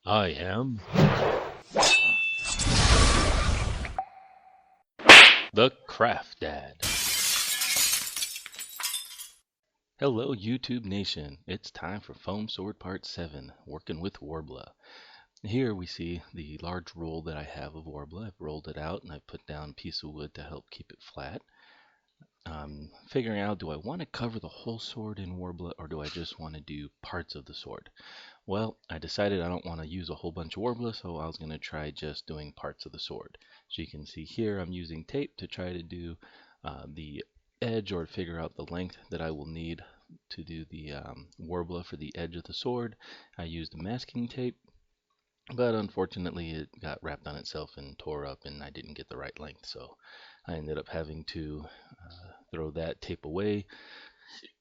I am the Craft Dad. Hello, YouTube Nation. It's time for Foam Sword Part 7, working with Worbla. Here we see the large roll that I have of Worbla. I've rolled it out and I've put down a piece of wood to help keep it flat. Figuring out, do I want to cover the whole sword in Worbla or do I just want to do parts of the sword? Well, I decided I don't want to use a whole bunch of Worbla, so I was going to try just doing parts of the sword. So you can see here I'm using tape to try to do the edge or figure out the length that I will need to do the Worbla for the edge of the sword. I used masking tape, but unfortunately it got wrapped on itself and tore up and I didn't get the right length, so I ended up having to throw that tape away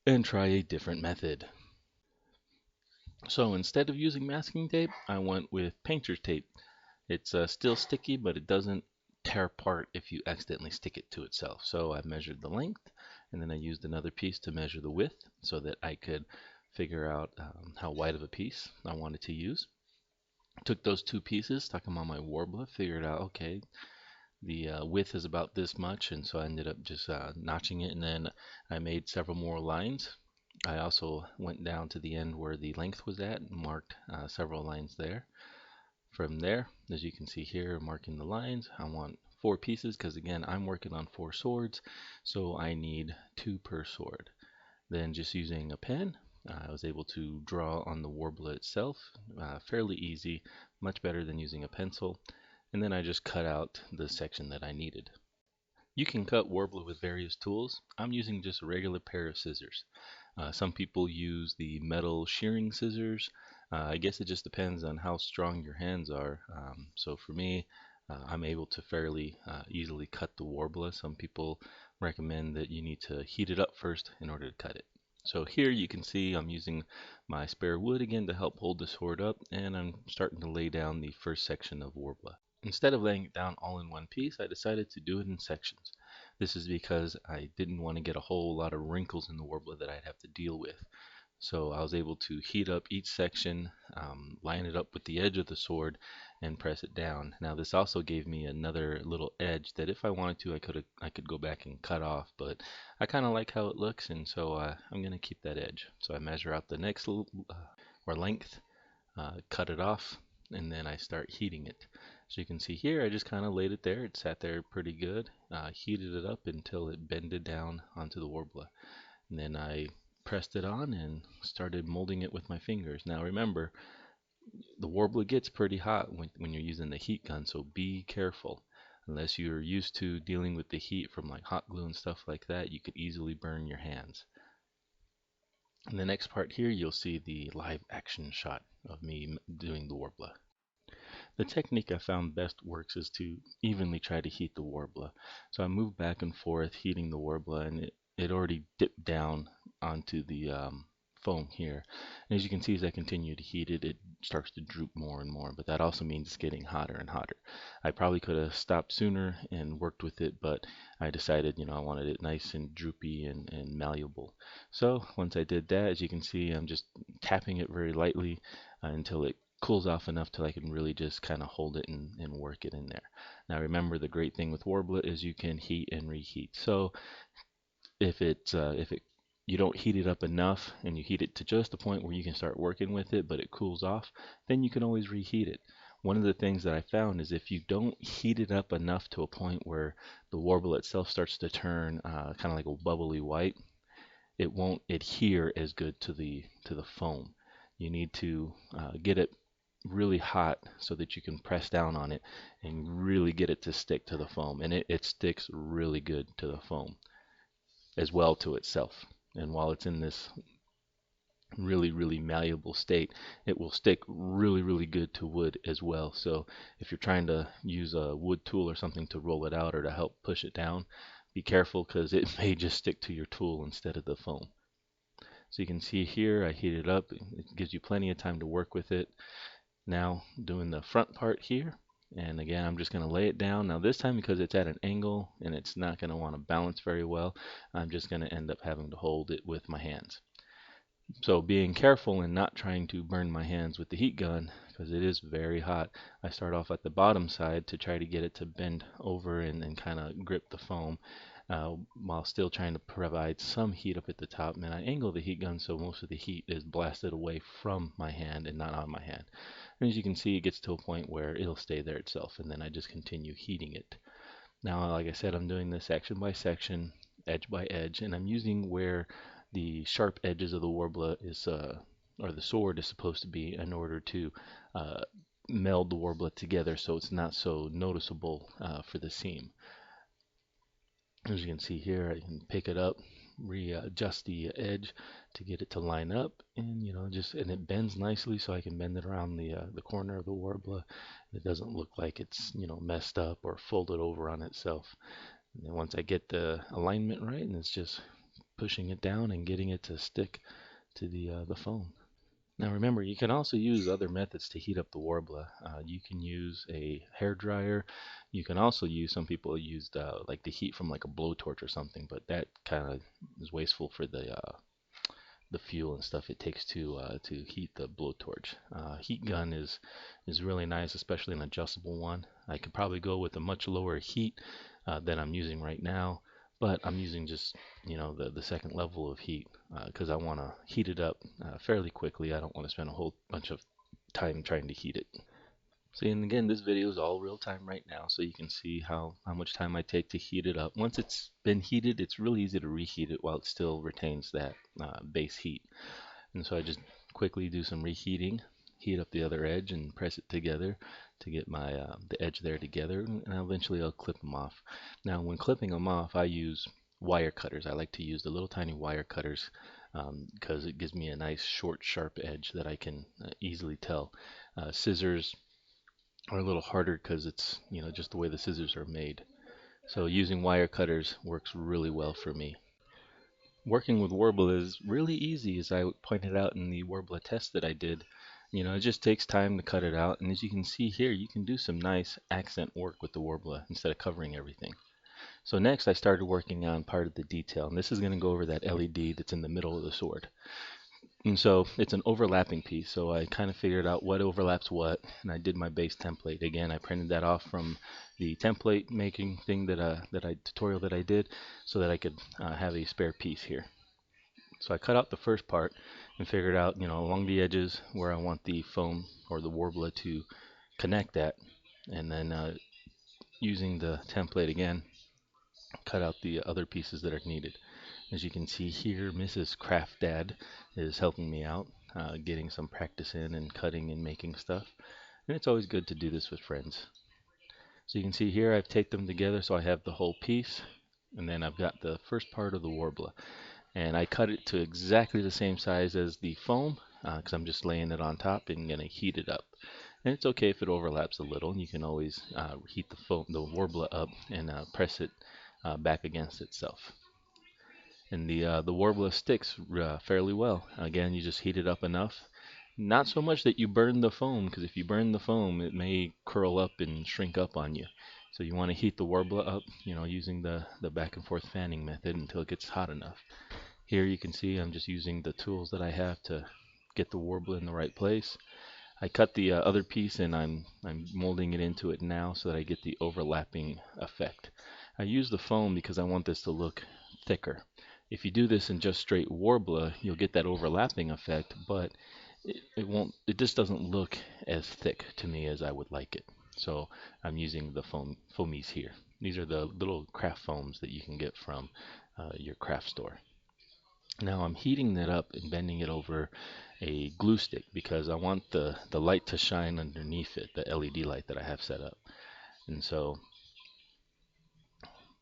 and try a different method. So instead of using masking tape, I went with painter's tape. It's still sticky, but it doesn't tear apart if you accidentally stick it to itself. So I measured the length, and then I used another piece to measure the width so that I could figure out how wide of a piece I wanted to use. Took those two pieces, stuck them on my Worbla, figured out, okay, the width is about this much, and so I ended up just notching it, and then I made several more lines. I also went down to the end where the length was at and marked several lines there. From there, as you can see here, marking the lines, I want 4 pieces because again, I'm working on 4 swords, so I need 2 per sword. Then just using a pen, I was able to draw on the Worbla itself, fairly easy, much better than using a pencil. And then I just cut out the section that I needed. You can cut Worbla with various tools. I'm using just a regular pair of scissors. Some people use the metal shearing scissors. I guess it just depends on how strong your hands are. So for me, I'm able to fairly easily cut the Worbla. Some people recommend that you need to heat it up first in order to cut it. So here you can see I'm using my spare wood again to help hold the sword up, and I'm starting to lay down the first section of Worbla. Instead of laying it down all in one piece, I decided to do it in sections. This is because I didn't want to get a whole lot of wrinkles in the Worbla that I'd have to deal with. So I was able to heat up each section, line it up with the edge of the sword, and press it down. Now this also gave me another little edge that if I wanted to, I could go back and cut off, but I kind of like how it looks, and so I'm going to keep that edge. So I measure out the next or length, cut it off, and then I start heating it. So you can see here, I just kind of laid it there. It sat there pretty good. Heated it up until it bended down onto the Worbla. And then I pressed it on and started molding it with my fingers. Now remember, the Worbla gets pretty hot when you're using the heat gun, so be careful. Unless you're used to dealing with the heat from like hot glue and stuff like that, you could easily burn your hands. In the next part here, you'll see the live action shot of me doing the Worbla. The technique I found best works is to evenly try to heat the Worbla. So I moved back and forth heating the Worbla, and it already dipped down onto the foam here. And as you can see, as I continue to heat it, it starts to droop more and more, but that also means it's getting hotter and hotter. I probably could have stopped sooner and worked with it, but I decided, I wanted it nice and droopy and malleable. So once I did that, as you can see, I'm just tapping it very lightly until it cools off enough till I can really just kind of hold it and work it in there. Now remember, the great thing with Worbla is you can heat and reheat. So if you don't heat it up enough and you heat it to just the point where you can start working with it, but it cools off, then you can always reheat it. One of the things that I found is if you don't heat it up enough to a point where the Worbla itself starts to turn kind of like a bubbly white, it won't adhere as good to the foam. You need to get it really hot so that you can press down on it and really get it to stick to the foam, and it sticks really good to the foam as well to itself. And while it's in this really malleable state, it will stick really good to wood as well. So if you're trying to use a wood tool or something to roll it out or to help push it down, be careful because it may just stick to your tool instead of the foam. So you can see here I heat it up. It gives you plenty of time to work with it. Now doing the front part here, and again I'm just going to lay it down. Now this time, because it's at an angle and it's not going to want to balance very well, I'm just going to end up having to hold it with my hands. So being careful and not trying to burn my hands with the heat gun because it is very hot. I start off at the bottom side to try to get it to bend over and kind of grip the foam while still trying to provide some heat up at the top. And I angle the heat gun so most of the heat is blasted away from my hand and not on my hand. And as you can see, it gets to a point where it'll stay there itself, and then I just continue heating it. Now, like I said, I'm doing this section by section, edge by edge, and I'm using where the sharp edges of the Worbla is, or the sword is supposed to be in order to uh, meld the Worbla together so it's not so noticeable for the seam. As you can see here, I can pick it up, readjust the edge to get it to line up, and and it bends nicely, so I can bend it around the corner of the Worbla. It doesn't look like it's messed up or folded over on itself. And then once I get the alignment right, and it's just pushing it down and getting it to stick to the foam. Now remember, you can also use other methods to heat up the Worbla. You can use a hair dryer. You can also use, some people use like the heat from like a blowtorch or something, but that kind of is wasteful for the fuel and stuff it takes to heat the blowtorch. Heat gun is really nice, especially an adjustable one. I could probably go with a much lower heat than I'm using right now, but I'm using just the second level of heat because I want to heat it up fairly quickly. I don't want to spend a whole bunch of time trying to heat it. See, and again, this video is all real time right now, so you can see how much time I take to heat it up. Once it's been heated, it's really easy to reheat it while it still retains that base heat. And so I just quickly do some reheating, heat up the other edge, and press it together to get my the edge there together, and eventually I'll clip them off. Now, when clipping them off, I use wire cutters. I like to use the little tiny wire cutters because it gives me a nice short, sharp edge that I can easily tell. Scissors are a little harder because it's just the way the scissors are made. So using wire cutters works really well for me. Working with Worbla is really easy, as I pointed out in the Worbla test that I did. It just takes time to cut it out, and as you can see here, you can do some nice accent work with the Worbla instead of covering everything. So next I started working on part of the detail, and this is going to go over that LED that's in the middle of the sword. And so it's an overlapping piece, so I kind of figured out what overlaps what, and I did my base template. Again, I printed that off from the template making thing tutorial that I did, so that I could have a spare piece here. So I cut out the first part and figured out, along the edges where I want the foam or the Worbla to connect at, and then using the template again, cut out the other pieces that are needed. As you can see here, Mrs. Craft Dad is helping me out, getting some practice in and cutting and making stuff. And it's always good to do this with friends. So you can see here I've taped them together so I have the whole piece, and then I've got the first part of the Worbla. And I cut it to exactly the same size as the foam because I'm just laying it on top and going to heat it up. And it's okay if it overlaps a little. You can always heat the Worbla up and press it back against itself. And the Worbla sticks fairly well. Again, you just heat it up enough. Not so much that you burn the foam, because if you burn the foam, it may curl up and shrink up on you. So you want to heat the Worbla up, using the back and forth fanning method until it gets hot enough. Here you can see I'm just using the tools that I have to get the Worbla in the right place. I cut the other piece and I'm molding it into it now so that I get the overlapping effect. I use the foam because I want this to look thicker. If you do this in just straight Worbla, you'll get that overlapping effect, but it just doesn't look as thick to me as I would like it. So I'm using the foamies here. These are the little craft foams that you can get from your craft store. Now I'm heating that up and bending it over a glue stick because I want the light to shine underneath it, the LED light that I have set up. And so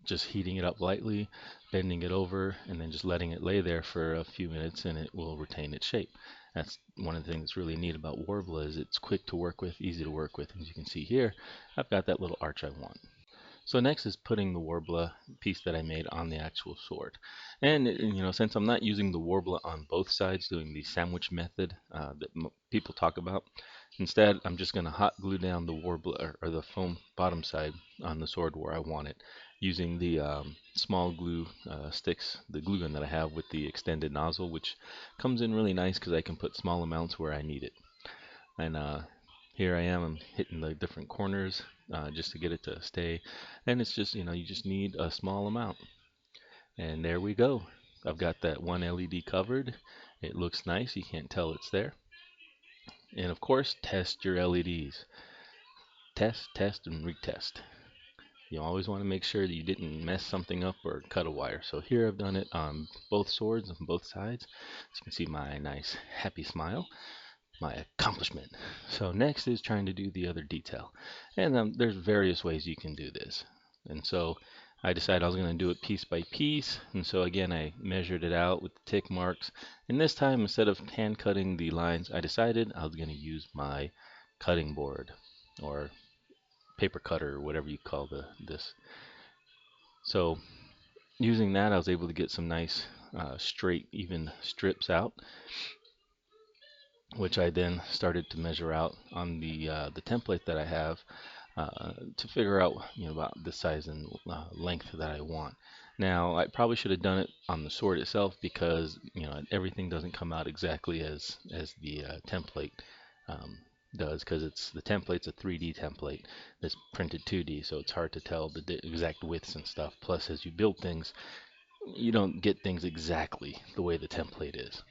just heating it up lightly, bending it over, and then just letting it lay there for a few minutes and it will retain its shape. That's one of the things that's really neat about Worbla is it's quick to work with, easy to work with. As you can see here, I've got that little arch I want. So next is putting the Worbla piece that I made on the actual sword. And since I'm not using the Worbla on both sides, doing the sandwich method that people talk about, Instead, I'm just going to hot glue down the Worbla or the foam bottom side on the sword where I want it, using the small glue sticks, the glue gun that I have with the extended nozzle, which comes in really nice because I can put small amounts where I need it. And here I am, I'm hitting the different corners just to get it to stay. And it's just, you just need a small amount. And there we go. I've got that one LED covered. It looks nice. You can't tell it's there. And of course, test your LEDs. Test, test, and retest. You always want to make sure that you didn't mess something up or cut a wire. So here I've done it on both swords on both sides. As you can see my nice happy smile, my accomplishment. So next is trying to do the other detail. And there's various ways you can do this. And so I decided I was going to do it piece by piece. And so again, I measured it out with the tick marks. And this time, instead of hand cutting the lines, I decided I was going to use my cutting board or paper cutter or whatever you call this. So using that, I was able to get some nice straight, even strips out, which I then started to measure out on the template that I have to figure out about the size and length that I want. Now I probably should have done it on the sword itself because everything doesn't come out exactly as the template does, because the template's a 3D template that's printed 2D, so it's hard to tell the exact widths and stuff. Plus, as you build things, you don't get things exactly the way the template is.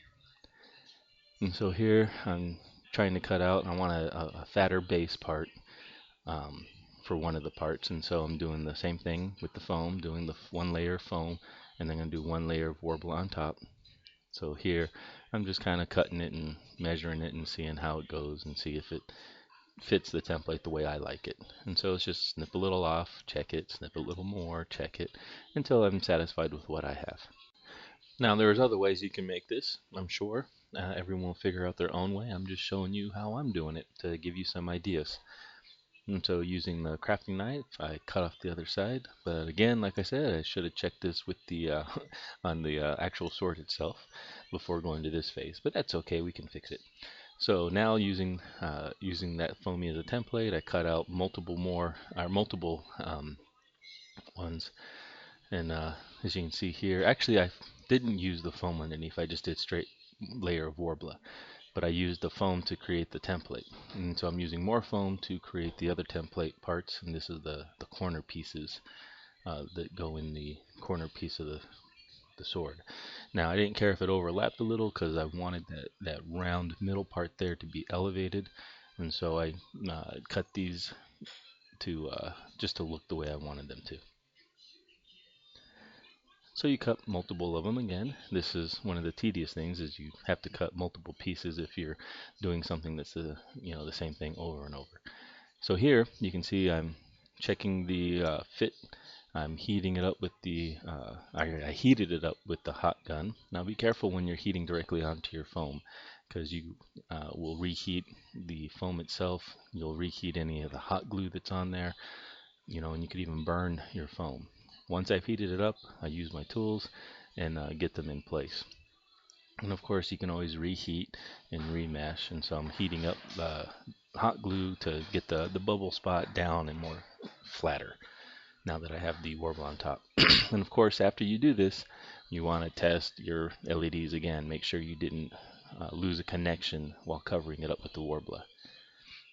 And so here I'm trying to cut out, I want a fatter base part for one of the parts, and so I'm doing the same thing with the foam, doing the one layer of foam, and then I'm going to do one layer of Worbla on top. So here I'm just kind of cutting it and measuring it and seeing how it goes and see if it fits the template the way I like it. And so it's just snip a little off, check it, snip a little more, check it, until I'm satisfied with what I have. Now there's other ways you can make this, I'm sure. Everyone will figure out their own way. I'm just showing you how I'm doing it to give you some ideas. And so using the crafting knife, I cut off the other side. But again, like I said, I should have checked this with the on the actual sword itself before going to this phase. But that's okay, we can fix it. So now using that foamy as a template, I cut out multiple ones. And as you can see here, actually I didn't use the foam underneath. I just did straight layer of Worbla. But I used the foam to create the template. And so I'm using more foam to create the other template parts, and this is the corner pieces that go in the corner piece of the sword. Now I didn't care if it overlapped a little because I wanted that round middle part there to be elevated, and so I cut these to just to look the way I wanted them to. So you cut multiple of them again. This is one of the tedious things, is you have to cut multiple pieces if you're doing something that's the same thing over and over. So here you can see I'm checking the fit. I'm heating it up with I heated it up with the hot gun. Now be careful when you're heating directly onto your foam, because you will reheat the foam itself. You'll reheat any of the hot glue that's on there, and you could even burn your foam. Once I've heated it up, I use my tools and get them in place. And of course, you can always reheat and remesh. And so I'm heating up hot glue to get the bubble spot down and more flatter, now that I have the Worbla on top. And of course, after you do this, you want to test your LEDs again. Make sure you didn't lose a connection while covering it up with the Worbla.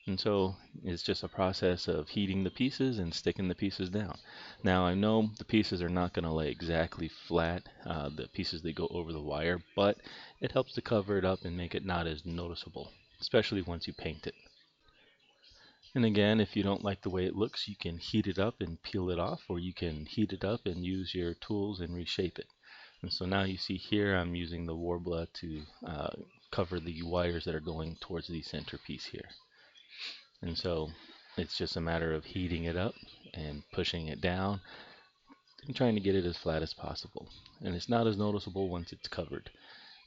And so it's just a process of heating the pieces and sticking the pieces down. Now I know the pieces are not going to lay exactly flat, the pieces that go over the wire, but it helps to cover it up and make it not as noticeable, especially once you paint it. And again, if you don't like the way it looks, you can heat it up and peel it off, or you can heat it up and use your tools and reshape it. And so now you see here I'm using the Worbla to cover the wires that are going towards the centerpiece here. And so it's just a matter of heating it up and pushing it down and trying to get it as flat as possible. And it's not as noticeable once it's covered.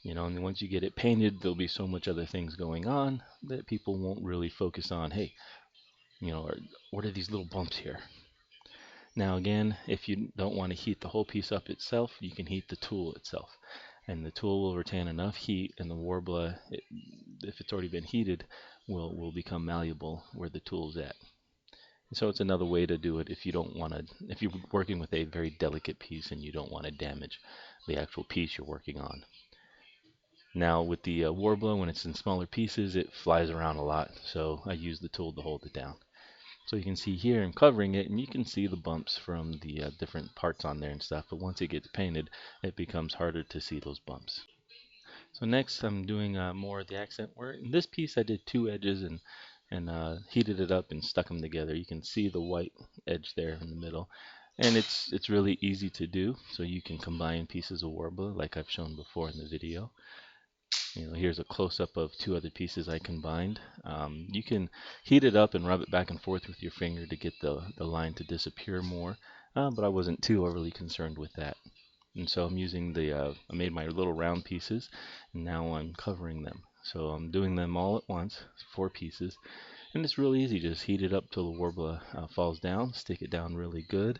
And once you get it painted, there'll be so much other things going on that people won't really focus on, hey, what are these little bumps here? Now again, if you don't want to heat the whole piece up itself, you can heat the tool itself. And the tool will retain enough heat, and the Worbla, if it's already been heated, will become malleable where the tool's at. So it's another way to do it if you don't want to, if you're working with a very delicate piece and you don't want to damage the actual piece you're working on. Now with the Worbla, when it's in smaller pieces, it flies around a lot, so I use the tool to hold it down. So you can see here I'm covering it, and you can see the bumps from the different parts on there and stuff, but once it gets painted, it becomes harder to see those bumps. So next I'm doing more of the accent work. In this piece I did two edges and heated it up and stuck them together. You can see the white edge there in the middle. And it's really easy to do, so you can combine pieces of Worbla like I've shown before in the video. Here's a close-up of two other pieces I combined. You can heat it up and rub it back and forth with your finger to get the line to disappear more, but I wasn't too overly concerned with that. And so I'm using I made my little round pieces, and now I'm covering them. So I'm doing them all at once, 4 pieces, and it's really easy. Just heat it up till the Worbla falls down, stick it down really good.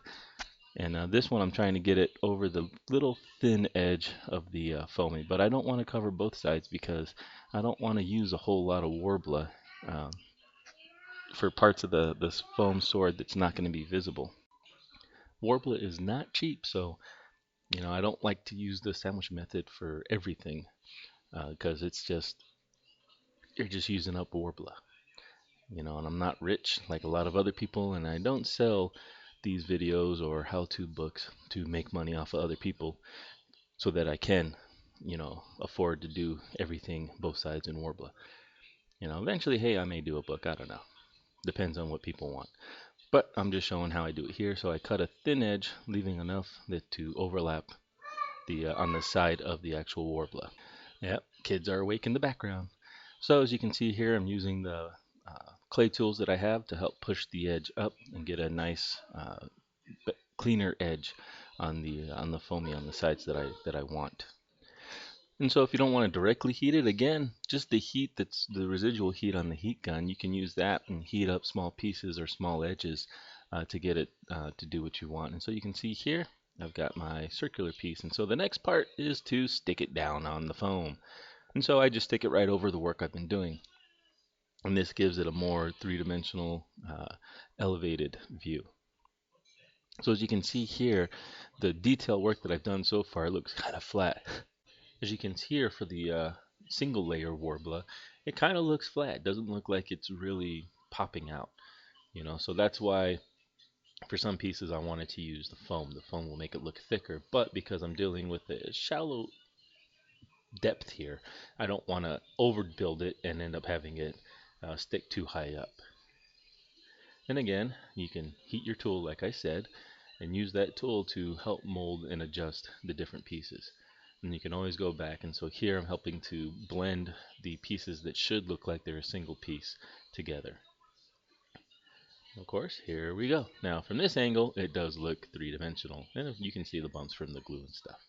And this one I'm trying to get it over the little thin edge of the foamy, but I don't want to cover both sides because I don't want to use a whole lot of Worbla um, for parts of this foam sword that's not going to be visible. Worbla is not cheap, so I don't like to use the sandwich method for everything because you're just using up Worbla. And I'm not rich like a lot of other people, and I don't sell these videos or how-to books to make money off of other people so that I can, afford to do everything both sides in Worbla. Eventually, hey, I may do a book. I don't know. Depends on what people want. But I'm just showing how I do it here. So I cut a thin edge, leaving enough that to overlap the on the side of the actual Worbla. Yep, kids are awake in the background. So as you can see here, I'm using the clay tools that I have to help push the edge up and get a nice cleaner edge on the foamy on the sides that I want. And so if you don't want to directly heat it, again, just the heat that's the residual heat on the heat gun, you can use that and heat up small pieces or small edges to get it to do what you want. And so you can see here, I've got my circular piece. And so the next part is to stick it down on the foam. And so I just stick it right over the work I've been doing. And this gives it a more three-dimensional elevated view. So as you can see here, the detail work that I've done so far looks kind of flat. As you can see here for the single layer Worbla, it kind of looks flat. It doesn't look like it's really popping out. So that's why for some pieces I wanted to use the foam. The foam will make it look thicker, but because I'm dealing with a shallow depth here, I don't want to overbuild it and end up having it stick too high up. And again, you can heat your tool like I said and use that tool to help mold and adjust the different pieces. And you can always go back, and so here I'm helping to blend the pieces that should look like they're a single piece together. Of course, here we go. Now from this angle it does look three-dimensional, and you can see the bumps from the glue and stuff.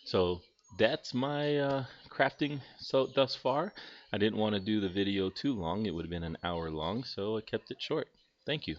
So that's my crafting thus far. I didn't want to do the video too long. It would have been an hour long, so I kept it short. Thank you.